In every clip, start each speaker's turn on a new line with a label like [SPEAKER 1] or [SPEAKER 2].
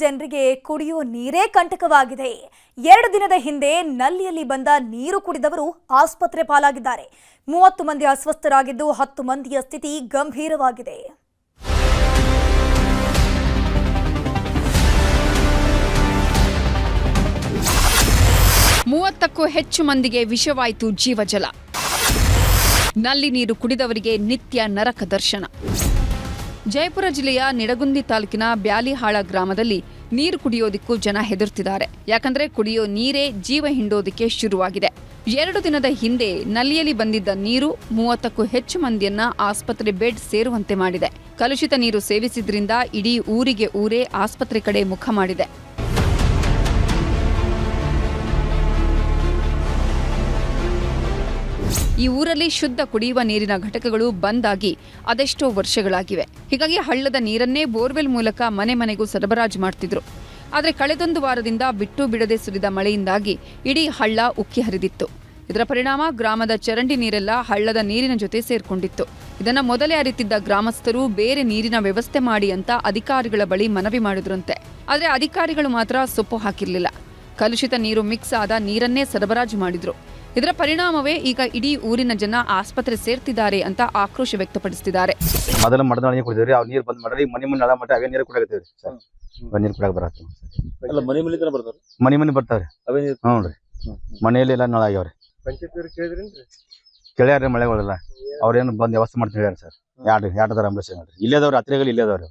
[SPEAKER 1] ಜನರಿಗೆ ಕುಡಿಯುವ ನೀರೇ ಕಂಟಕವಾಗಿದೆ. 2 ದಿನದ ಹಿಂದೆ ನಲ್ಲಿಯಲ್ಲಿ ಬಂದ ನೀರು ಕುಡಿದವರು ಆಸ್ಪತ್ರೆ ಪಾಲಾಗಿದ್ದಾರೆ. 30 ಮಂದಿ ಅಸ್ವಸ್ಥರಾಗಿದ್ದು 10 ಮಂದಿಯ ಸ್ಥಿತಿ ಗಂಭೀರವಾಗಿದೆ.
[SPEAKER 2] ಮೂವತ್ತಕ್ಕೂ ಹೆಚ್ಚು ಮಂದಿಗೆ ವಿಷವಾಯಿತು ಜೀವಜಲ. ನಲ್ಲಿ ನೀರು ಕುಡಿದವರಿಗೆ ನಿತ್ಯ ನರಕ ದರ್ಶನ. ಜಯಪುರ ಜಿಲ್ಲೆಯ ನಿಡಗುಂದಿ ತಾಲೂಕಿನ ಬ್ಯಾಲಿಹಾಳ ಗ್ರಾಮದಲ್ಲಿ ನೀರು ಕುಡಿಯೋದಕ್ಕೂ ಜನ ಹೆದರ್ತಿದ್ದಾರೆ. ಯಾಕಂದ್ರೆ ಕುಡಿಯೋ ನೀರೇ ಜೀವ ಹಿಂಡೋದಕ್ಕೆ ಶುರುವಾಗಿದೆ. 2 ದಿನದ ಹಿಂದೆ ನಲ್ಲಿಯಲ್ಲಿ ಬಂದಿದ್ದ ನೀರು 30ಕ್ಕೂ ಹೆಚ್ಚು ಮಂದಿಯನ್ನ ಆಸ್ಪತ್ರೆ ಬೆಡ್ ಸೇರುವಂತೆ ಮಾಡಿದೆ. ಕಲುಷಿತ ನೀರು ಸೇವಿಸಿದ್ರಿಂದ ಇಡೀ ಊರಿಗೆ ಊರೇ ಆಸ್ಪತ್ರೆ ಕಡೆ ಮುಖ ಮಾಡಿದೆ. ಈ ಊರಲ್ಲಿ ಶುದ್ಧ ಕುಡಿಯುವ ನೀರಿನ ಘಟಕಗಳು ಬಂದ್ ಆಗಿ ಅದೆಷ್ಟೋ ವರ್ಷಗಳಾಗಿವೆ. ಹೀಗಾಗಿ ಹಳ್ಳದ ನೀರನ್ನೇ ಬೋರ್ವೆಲ್ ಮೂಲಕ ಮನೆ ಮನೆಗೂ ಸರಬರಾಜು ಮಾಡ್ತಿದ್ರು. ಆದರೆ ಕಳೆದೊಂದು ವಾರದಿಂದ ಬಿಟ್ಟು ಬಿಡದೆ ಸುರಿದ ಮಳೆಯಿಂದಾಗಿ ಇಡೀ ಹಳ್ಳ ಉಕ್ಕಿ ಹರಿದಿತ್ತು. ಇದರ ಪರಿಣಾಮ ಗ್ರಾಮದ ಚರಂಡಿ ನೀರೆಲ್ಲ ಹಳ್ಳದ ನೀರಿನ ಜೊತೆ ಸೇರ್ಕೊಂಡಿತ್ತು. ಇದನ್ನ ಮೊದಲೇ ಅರಿತಿದ್ದ ಗ್ರಾಮಸ್ಥರು ಬೇರೆ ನೀರಿನ ವ್ಯವಸ್ಥೆ ಮಾಡಿ ಅಂತ ಅಧಿಕಾರಿಗಳ ಬಳಿ ಮನವಿ ಮಾಡಿದ್ರಂತೆ. ಆದರೆ ಅಧಿಕಾರಿಗಳು ಮಾತ್ರ ಸೊಪ್ಪು ಹಾಕಿರಲಿಲ್ಲ. ಕಲುಷಿತ ನೀರು ಮಿಕ್ಸ್ ಆದ ನೀರನ್ನೇ ಸರಬರಾಜು ಮಾಡಿದ್ರು. ಇದರ ಪರಿಣಾಮವೇ ಈಗ ಇಡೀ ಊರಿನ ಜನ ಆಸ್ಪತ್ರೆ ಸೇರ್ತಿದ್ದಾರೆ ಅಂತ ಆಕ್ರೋಶ ವ್ಯಕ್ತಪಡಿಸುತ್ತಿದ್ದಾರೆ.
[SPEAKER 3] ಮೊದಲ ಮಡದ ನೀರು ಕುಡಿದ್ರಿ, ಆ ನೀರು ಬಂದ್ ಮಾಡ್ರಿ, ಮನೆ ನಳ ಮಟ್ಟ ಅವೇ ನೀರು ಕುಡಿಯಾಕತ್ತೀವಿ ಸರ್. ನೀರು ಕುಡಿಯಾಕ ಬರತ್ತೆ
[SPEAKER 4] ಅಲ್ಲ, ಮನೆ ಮನೆ ಬರ್ತಾವ್ರಿ,
[SPEAKER 3] ಮನೆ ಬರ್ತಾವ್ರಿ ಅವೇ ನೀರು. ಹ್ಞೂ ರೀ, ಮನೆಯಲ್ಲಿ ಎಲ್ಲ ನಳ ಆಗ್ಯಾವ್ರಿ.
[SPEAKER 4] ಪಂಚಾಯತ್ ಕೇಳಿದ್ರೇನ್ರಿ?
[SPEAKER 3] ಕೇಳ್ಯಾರ್ರಿ ಮಳೆಗಳೆಲ್ಲ. ಅವ್ರೇನು ಬಂದ್ ವ್ಯವಸ್ಥೆ ಮಾಡ್ತೀವಿ ಹೇಳ್ಯಾರ ಸರ್. ಎರಡು ಆಂಬುಲೆನ್ಸ್ ಹೇಳ್ರಿ, ಇಲ್ಲೇದವ್ರಿ, ಹತ್ತಿರಗಳು ಇಲ್ಲೇದವ್ರಿ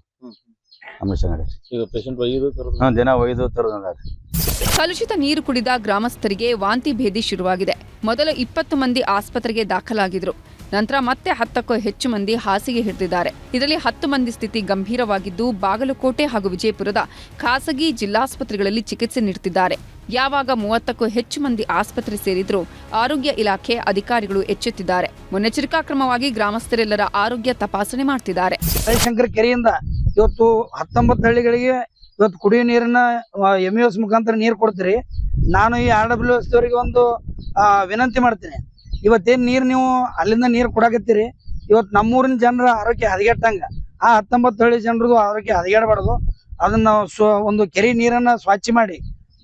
[SPEAKER 3] ಆಂಬುಲೆನ್ಸ್ ಹೇಳ್ರಿ.
[SPEAKER 4] ಈಗ ಪೇಷಂಟ್ ಒಯ್ದು
[SPEAKER 3] ದಿನ ಒಯ್ದು ತರೋದ್ರಿ.
[SPEAKER 2] ಕಲುಷಿತ ನೀರು ಕುಡಿದ ಗ್ರಾಮಸ್ಥರಿಗೆ ವಾಂತಿ ಭೇದಿ ಶುರುವಾಗಿದೆ. ಮೊದಲು 20 ಮಂದಿ ಆಸ್ಪತ್ರೆಗೆ ದಾಖಲಾಗಿದ್ರು. ನಂತರ ಮತ್ತೆ 10ಕ್ಕೂ ಹೆಚ್ಚು ಮಂದಿ ಹಾಸಿಗೆ ಹಿಡಿದಿದ್ದಾರೆ. ಇದರಲ್ಲಿ 10 ಮಂದಿ ಸ್ಥಿತಿ ಗಂಭೀರವಾಗಿದ್ದು ಬಾಗಲಕೋಟೆ ಹಾಗೂ ವಿಜಯಪುರದ ಖಾಸಗಿ ಜಿಲ್ಲಾಸ್ಪತ್ರೆಗಳಲ್ಲಿ ಚಿಕಿತ್ಸೆ ನೀಡುತ್ತಿದ್ದಾರೆ. ಯಾವಾಗ 30ಕ್ಕೂ ಹೆಚ್ಚು ಮಂದಿ ಆಸ್ಪತ್ರೆ ಸೇರಿದ್ರು ಆರೋಗ್ಯ ಇಲಾಖೆ ಅಧಿಕಾರಿಗಳು ಎಚ್ಚೆತ್ತಿದ್ದಾರೆ. ಮುನ್ನೆಚ್ಚರಿಕಾ ಕ್ರಮವಾಗಿ ಗ್ರಾಮಸ್ಥರೆಲ್ಲರ ಆರೋಗ್ಯ ತಪಾಸಣೆ ಮಾಡ್ತಿದ್ದಾರೆ.
[SPEAKER 5] ಜಯಶಂಕರ ಕೆರೆಯಿಂದ ಇವತ್ತು 19 ಹಳ್ಳಿಗಳಿಗೆ ಇವತ್ತು ಕುಡಿಯುವ ನೀರನ್ನ MES ಮುಖಾಂತರ ನೀರು ಕೊಡ್ತೀರಿ. ನಾನು ಈ RWS ದವರಿಗೆ ಒಂದು ವಿನಂತಿ ಮಾಡ್ತೀನಿ. ಇವತ್ತೇನ್ ನೀರು ನೀವು ಅಲ್ಲಿಂದ ನೀರು ಕೊಡಾಕತ್ತೀರಿ, ಇವತ್ತು ನಮ್ಮೂರಿನ ಜನರ ಆರೋಗ್ಯ ಹದಗೆಟ್ಟಂಗ ಆ 19 ಹಳ್ಳಿ ಜನರದು ಆರೋಗ್ಯ ಹದಗೆಡಬಾರ್ದು. ಅದನ್ನ ಒಂದು ಕೆರೆ ನೀರನ್ನ ಸ್ವಚ್ಛ ಮಾಡಿ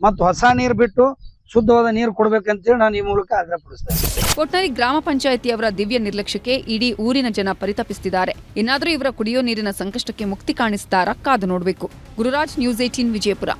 [SPEAKER 5] ಮತ್ತು ಹೊಸ ನೀರು ಬಿಟ್ಟು ಶುದ್ಧವಾದ ನೀರು ಕೊಡ್ಬೇಕಂತೇಳಿ ನಾನು ಈ ಮೂಲಕ ಆಗ್ರಹಪಡಿಸ್ತೇನೆ.
[SPEAKER 2] ಒಟ್ನಲ್ಲಿ ಗ್ರಾಮ ಪಂಚಾಯಿತಿಯವರ ದಿವ್ಯ ನಿರ್ಲಕ್ಷ್ಯಕ್ಕೆ ಇಡೀ ಊರಿನ ಜನ ಪರಿತಪಿಸುತ್ತಿದ್ದಾರೆ. ಇನ್ನಾದರೂ ಇವರ ಕುಡಿಯೋ ನೀರಿನ ಸಂಕಷ್ಟಕ್ಕೆ ಮುಕ್ತಿ ಕಾಣಿಸ್ತಾರಾ ಕಾದು ನೋಡಬೇಕು. ಗುರುರಾಜ್, ನ್ಯೂಸ್ 18 ವಿಜಯಪುರ.